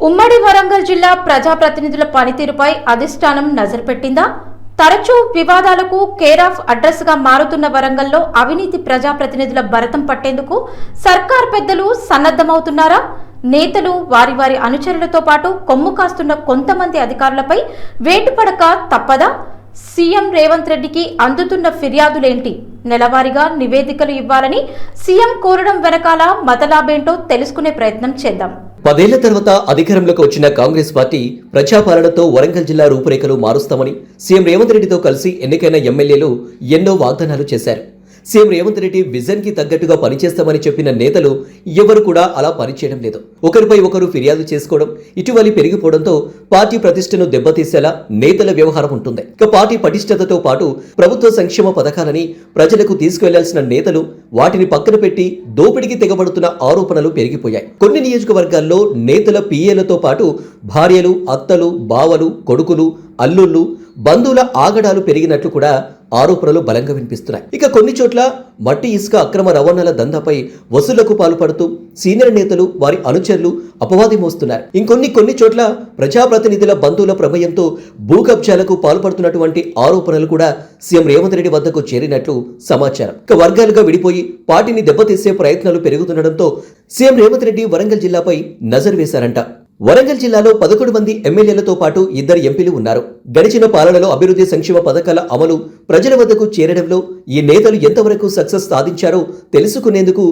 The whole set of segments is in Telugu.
ఉమ్మడి వరంగల్ జిల్లా ప్రజాప్రతినిధుల పనితీరుపై అధిష్టానం నజరు పెట్టిందా? తరచూ వివాదాలకు కేర్ ఆఫ్ అడ్రస్ గా మారుతున్న వరంగల్లో అవినీతి ప్రజాప్రతినిధుల భరతం పట్టేందుకు సర్కార్ పెద్దలు సన్నద్ధమవుతున్నారా? నేతలు వారి వారి అనుచరులతో పాటు కొమ్ము కాస్తున్న కొంతమంది అధికారులపై వేటుపడక తప్పదా? సీఎం రేవంత్ రెడ్డికి అందుతున్న ఫిర్యాదులేంటి? నెలవారీగా నివేదికలు ఇవ్వాలని సీఎం కోరడం వెనకాల మతలాభేంటో తెలుసుకునే ప్రయత్నం చేద్దాం. 10 ఏళ్ల తర్వాత అధికారంలోకి వచ్చిన కాంగ్రెస్ పార్టీ ప్రజాపాలనతో వరంగల్ జిల్లా రూపురేఖలు మారుస్తామని సీఎం రేవంత్ రెడ్డితో కలిసి ఎన్నికైన ఎమ్మెల్యేలు ఎన్నో వాగ్దానాలు చేశారు. సీఎం రేవంత్ రెడ్డి విజన్ కి తగ్గట్టుగా పనిచేస్తామని చెప్పిన నేతలు ఎవరు కూడా అలా పనిచేయడం లేదు. ఒకరిపై ఒకరు ఫిర్యాదు చేసుకోవడం, ఇటీవలి పెరిగిపోవడంతో పార్టీ ప్రతిష్టను దెబ్బతీసేలా నేతల వ్యవహారం ఉంటుంది. ఇక పార్టీ పటిష్టతతో పాటు ప్రభుత్వ సంక్షేమ పథకాలని ప్రజలకు తీసుకువెళ్లాల్సిన నేతలు వాటిని పక్కన పెట్టి దోపిడికి తెగబడుతున్న ఆరోపణలు పెరిగిపోయాయి. కొన్ని నియోజకవర్గాల్లో నేతల పిఏలతో పాటు భార్యలు, అత్తలు, బావలు, కొడుకులు, అల్లుళ్ళు, బంధువుల ఆగడాలు పెరిగినట్లు కూడా ఆరోపణలు బలంగా వినిపిస్తున్నాయి. ఇక కొన్ని చోట్ల మట్టి ఇసుక అక్రమ రవాణాల దందాపై వసూళ్లకు పాల్పడుతూ సీనియర్ నేతలు, వారి అనుచరులు అపవాది మోస్తున్నారు. కొన్ని చోట్ల ప్రజాప్రతినిధుల బంధువుల ప్రమేయంతో భూ కబ్జాలకు పాల్పడుతున్నటువంటి ఆరోపణలు కూడా సీఎం రేవంత్ రెడ్డి వద్దకు చేరినట్లు సమాచారం. ఇక వర్గాలుగా విడిపోయి పార్టీని దెబ్బతీసే ప్రయత్నాలు పెరుగుతుండటంతో సీఎం రేవంత్ రెడ్డి వరంగల్ జిల్లాపై నజరు వేశారంట. వరంగల్ జిల్లాలో 11 మంది ఎమ్మెల్యేలతో పాటు 2 ఎంపీలు ఉన్నారు. గడిచిన పాలనలో అభివృద్ధి సంక్షేమ పథకాల అమలు ప్రజల వద్దకు చేరడంలో ఈ నేతలు ఎంతవరకు సక్సెస్ సాధించారో తెలుసుకునేందుకు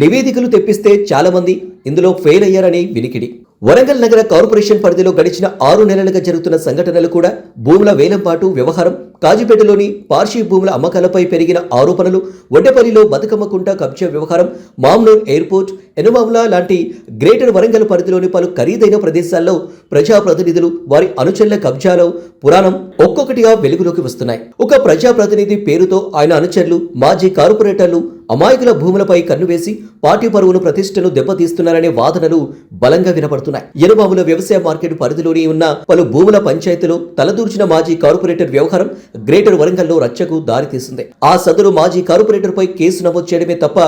నివేదికలు తెప్పిస్తే చాలా మంది ఇందులో ఫెయిల్ అయ్యారని వినికిడి. వరంగల్ నగర కార్పొరేషన్ పరిధిలో గడిచిన 6 నెలలుగా జరుగుతున్న సంఘటనలు కూడా భూముల వేలంపాటు వ్యవహారం, కాజీపేటలోని పార్షీ భూముల అమ్మకాలపై పెరిగిన ఆరోపణలు, వడ్డేపల్లిలో బతుకమ్మ కుంట కబ్జా వ్యవహారం, మామ్నూర్ ఎయిర్పోర్ట్, ఎనుమాముల లాంటి గ్రేటర్ వరంగల్ పరిధిలోని పలు ఖరీదైన ప్రదేశాల్లో ప్రజాప్రతినిధులు, వారి అనుచరుల కబ్జాలో పురాణం ఒక్కొక్కటిగా వెలుగులోకి వస్తున్నాయి. ఒక ప్రజాప్రతినిధి పేరుతో ఆయన అనుచరులు, మాజీ కార్పొరేటర్లు అమాయకుల భూములపై కన్నువేసి పార్టీ పరువును, ప్రతిష్టను దెబ్బతీస్తున్నారనే వాదనలు బలంగా వినపడుతున్నాయి. ఎనుమాముల వ్యవసాయ మార్కెట్ పరిధిలోని ఉన్న పలు భూముల పంచాయతీలో తలదూర్చిన మాజీ కార్పొరేటర్ వ్యవహారం గ్రేటర్ వరంగల్లో రచ్చకు దారితీసింది. ఆ సదరు మాజీ కార్పొరేటర్ పై కేసు నమోదు చేయడమే తప్ప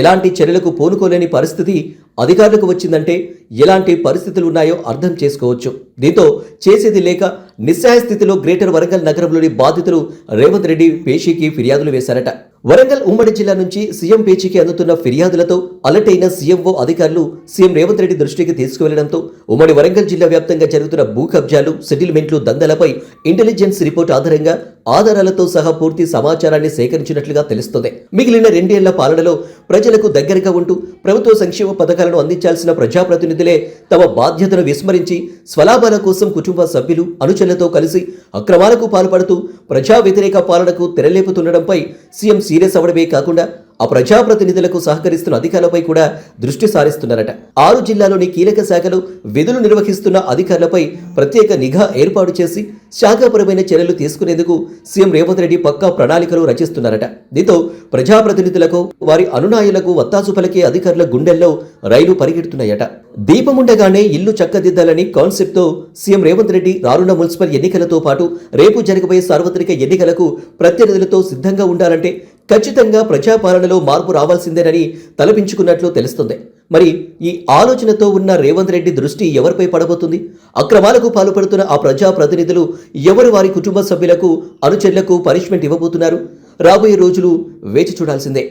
ఎలాంటి చర్యలకు పూనుకోలేని పరిస్థితి అధికారులకు వచ్చిందంటే ఎలాంటి పరిస్థితులు ఉన్నాయో అర్థం చేసుకోవచ్చు. దీంతో చేసేది లేక నిస్సహాయ స్థితిలో గ్రేటర్ వరంగల్ నగరంలోని బాధితులు రేవంత్ రెడ్డి పేషీకి ఫిర్యాదులు వేశారట. వరంగల్ ఉమ్మడి జిల్లా నుంచి సీఎం పేచీకి అందుతున్న ఫిర్యాదులతో అలర్ట్ అయిన సీఎంఓ అధికారులు సీఎం రేవంత్ రెడ్డి దృష్టికి తీసుకువెళ్లడంతో ఉమ్మడి వరంగల్ జిల్లా వ్యాప్తంగా జరుగుతున్న భూ కబ్జాలు, సెటిల్మెంట్లు, దందాలపై ఇంటెలిజెన్స్ రిపోర్ట్ ఆధారంగా ఆధారాలతో సహా పూర్తి సమాచారాన్ని సేకరించినట్లుగా తెలుస్తుంది. మిగిలిన 2 ఏళ్ల పాలనలో ప్రజలకు దగ్గరగా ఉంటూ ప్రభుత్వ సంక్షేమ పథకాలను అందించాల్సిన ప్రజాప్రతినిధులే తమ బాధ్యతను విస్మరించి స్వలాభాల కోసం కుటుంబ సభ్యులు, అనుచరులతో కలిసి అక్రమాలకు పాల్పడుతూ ప్రజా వ్యతిరేక పాలనకు తెరలేపుతుండడంపై సీఎం సీరియస్ అవ్వడమే కాకుండా ఆ ప్రజాప్రతినిధులకు సహకరిస్తున్న అధికారులపై కూడా దృష్టి సారిస్తున్నారట. 6 జిల్లాలోని కీలక శాఖలు విధులు నిర్వహిస్తున్న అధికారులపై ప్రత్యేక నిఘా ఏర్పాటు చేసి శాఖాపరమైన చర్యలు తీసుకునేందుకు సీఎం రేవంత్ రెడ్డి పక్కా ప్రణాళికలు రచిస్తున్నారట. దీంతో ప్రజాప్రతినిధులకు, వారి అనునాయులకు వత్తాసు పలికే అధికారుల గుండెల్లో రైలు పరిగెడుతున్నాయట. దీపముండగానే ఇల్లు చక్కదిద్దాలని కాన్సెప్ట్తో సీఎం రేవంత్ రెడ్డి రానున్న మున్సిపల్ ఎన్నికలతో పాటు రేపు జరగబోయే సార్వత్రిక ఎన్నికలకు ప్రత్యర్థులతో సిద్ధంగా ఉండాలంటే ఖచ్చితంగా ప్రజాపాలనలో మార్పు రావాల్సిందేనని తలపించుకున్నట్లు తెలుస్తుంది. మరి ఈ ఆలోచనతో ఉన్న రేవంత్ రెడ్డి దృష్టి ఎవరిపై పడబోతుంది? అక్రమాలకు పాల్పడుతున్న ఆ ప్రజాప్రతినిధులు ఎవరు వారి కుటుంబ సభ్యులకు, అనుచరులకు పనిష్మెంట్ ఇవ్వబోతున్నారు? రాబోయే రోజులు వేచి చూడాల్సిందే.